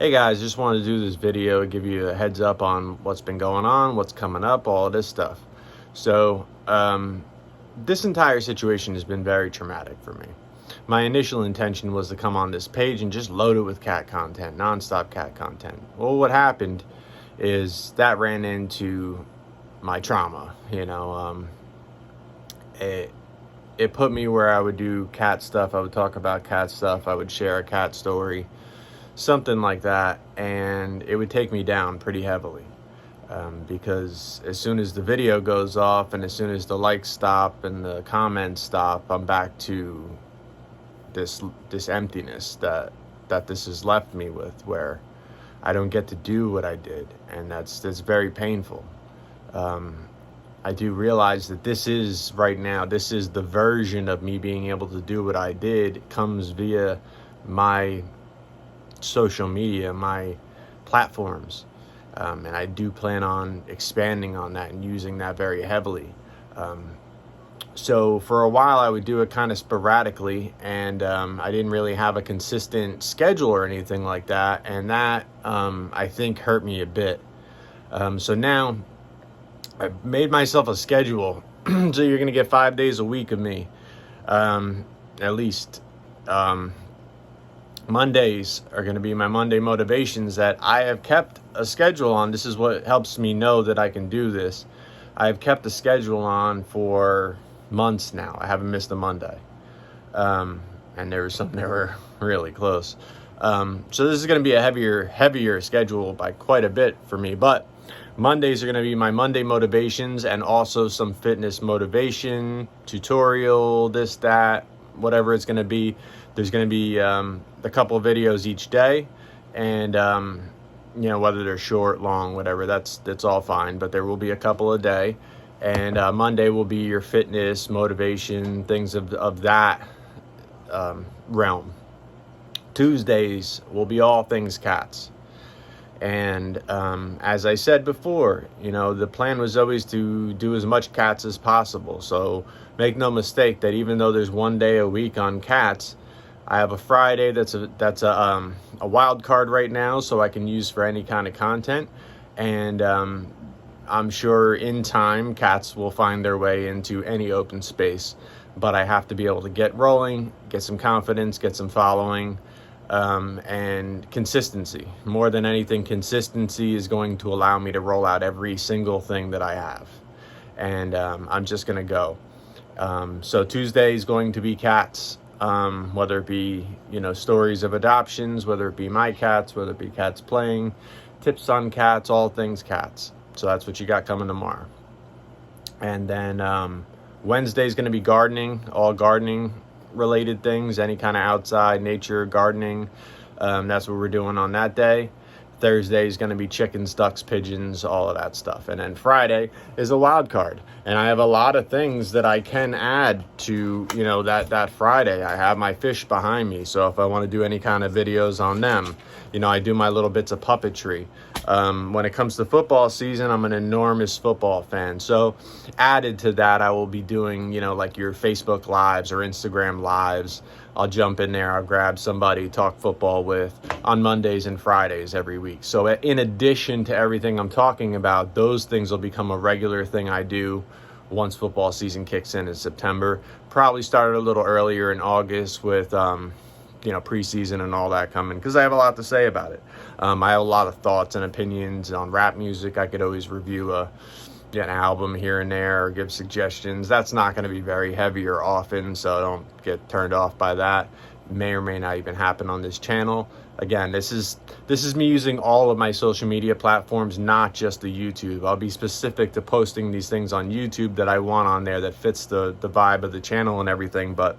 Hey guys, just wanted to do this video, give you a heads up on what's been going on, what's coming up, all of this stuff. So, this entire situation has been very traumatic for me. My initial intention was to come on this page and just load it with cat content, nonstop cat content. Well, what happened is that ran into my trauma. It put me where I would do cat stuff, I would talk about cat stuff, I would share a cat story, something like that, and it would take me down pretty heavily, because as soon as the video goes off and as soon as the likes stop and the comments stop, I'm back to this emptiness that this has left me with, where I don't get to do what I did, and that's very painful. I do realize that this is the version of me being able to do what I did. It comes via my social media, my platforms, and I do plan on expanding on that and using that very heavily. So for a while I would do it kind of sporadically, and I didn't really have a consistent schedule or anything like that, and that I think hurt me a bit. So now I've made myself a schedule. So you're gonna get 5 days a week of me, at least. Mondays are going to be my Monday motivations that I have kept a schedule on. This is what helps me know that I can do this. I've kept a schedule on for months now. I haven't missed a Monday. And there was something that were really close. So this is going to be a heavier schedule by quite a bit for me. But Mondays are going to be my Monday motivations, and also some fitness motivation, tutorial, this, that, whatever it's going to be. There's going to be a couple of videos each day, and whether they're short, long, whatever, that's all fine, but there will be a couple a day. And Monday will be your fitness, motivation, things of that realm. Tuesdays will be all things cats. And as I said before, the plan was always to do as much cats as possible. So make no mistake that even though there's 1 day a week on cats, I have a Friday that's a wild card right now, so I can use for any kind of content. And I'm sure in time cats will find their way into any open space, but I have to be able to get rolling, get some confidence, get some following, and consistency. More than anything, consistency is going to allow me to roll out every single thing that I have. And I'm just going to go. So Tuesday is going to be cats. Whether it be, stories of adoptions, whether it be my cats, whether it be cats playing, tips on cats, all things cats. So that's what you got coming tomorrow. And then Wednesday is going to be gardening, all gardening related things, any kind of outside nature gardening. That's what we're doing on that day. Thursday is going to be chickens, ducks, pigeons, all of that stuff. And then Friday is a wild card. And I have a lot of things that I can add to, that Friday. I have my fish behind me. So if I want to do any kind of videos on them, I do my little bits of puppetry. When it comes to football season, I'm an enormous football fan. So added to that, I will be doing, like your Facebook lives or Instagram lives. I'll jump in there, I'll grab somebody, talk football with on Mondays and Fridays every week. So in addition to everything I'm talking about, those things will become a regular thing I do once football season kicks in September. Probably started a little earlier in August with, preseason and all that coming, because I have a lot to say about it. I have a lot of thoughts and opinions on rap music. I could always review an album here and there or give suggestions. That's not going to be very heavy or often, so don't get turned off by that. May or may not even happen on this channel. Again, this is me using all of my social media platforms, not just the YouTube. I'll be specific to posting these things on YouTube that I want on there that fits the vibe of the channel and everything, but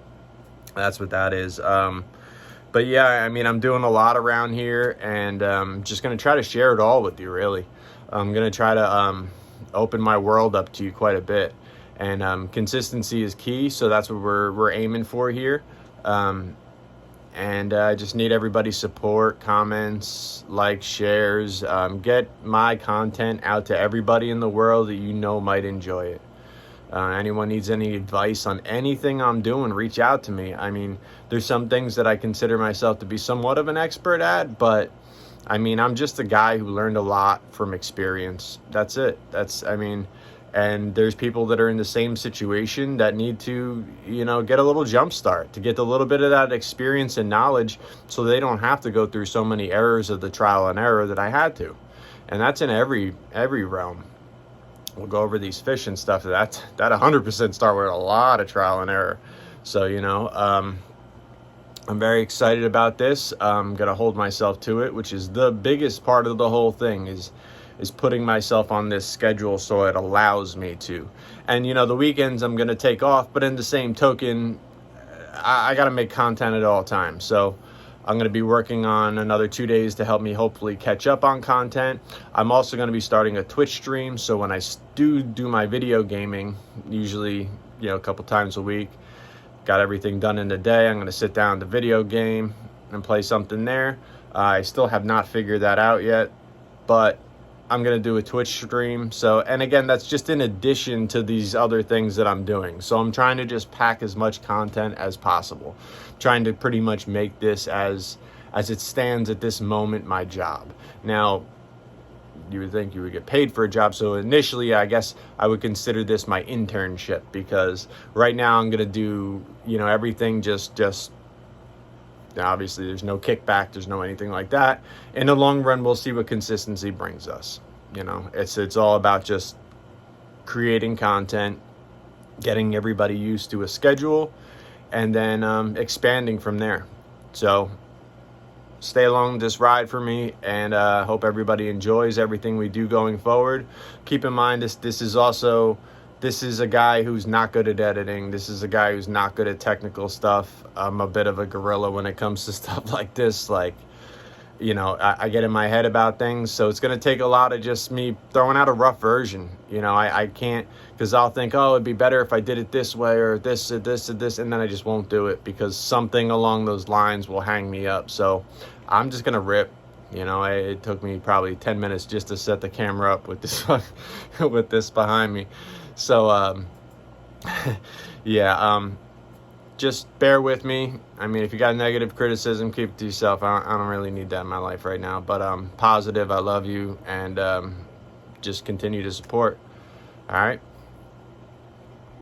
that's what that is. But yeah, I'm doing a lot around here, and just going to try to share it all with you, really. I'm going to try to open my world up to you quite a bit, and consistency is key, so that's what we're aiming for here. And I just need everybody's support, comments, likes, shares. Get my content out to everybody in the world that might enjoy it. Anyone needs any advice on anything I'm doing, reach out to me. There's some things that I consider myself to be somewhat of an expert at, but I mean, I'm just a guy who learned a lot from experience. That's it. And there's people that are in the same situation that need to, get a little jump start to get a little bit of that experience and knowledge so they don't have to go through so many errors of the trial and error that I had to. And that's in every realm. We'll go over these fish and stuff. That 100% start with a lot of trial and error. So, I'm very excited about this. I'm going to hold myself to it, which is the biggest part of the whole thing is putting myself on this schedule so it allows me to. And, the weekends I'm going to take off, but in the same token, I got to make content at all times. So I'm going to be working on another 2 days to help me hopefully catch up on content. I'm also going to be starting a Twitch stream. So when I do my video gaming, usually, a couple times a week, got everything done in the day, I'm going to sit down the video game and play something there. I still have not figured that out yet, but I'm going to do a Twitch stream. So, and again, that's just in addition to these other things that I'm doing. So I'm trying to just pack as much content as possible, trying to pretty much make this as it stands at this moment, my job. Now, you would think you would get paid for a job. So initially, I guess I would consider this my internship, because right now I'm going to do, everything just obviously there's no kickback. There's no anything like that. In the long run, we'll see what consistency brings us. It's all about just creating content, getting everybody used to a schedule, and then expanding from there. So stay along this ride for me, and hope everybody enjoys everything we do going forward. Keep in mind, this is a guy who's not good at editing. This is a guy who's not good at technical stuff. I'm a bit of a gorilla when it comes to stuff like this. I get in my head about things, so it's going to take a lot of just me throwing out a rough version. I can't, because I'll think, oh, it'd be better if I did it this way or this, and then I just won't do it because something along those lines will hang me up. So I'm just going to rip. It took me probably 10 minutes just to set the camera up with this with this behind me. So, just bear with me. I mean, if you got negative criticism, keep it to yourself. I don't really need that in my life right now. But positive, I love you, and just continue to support. All right.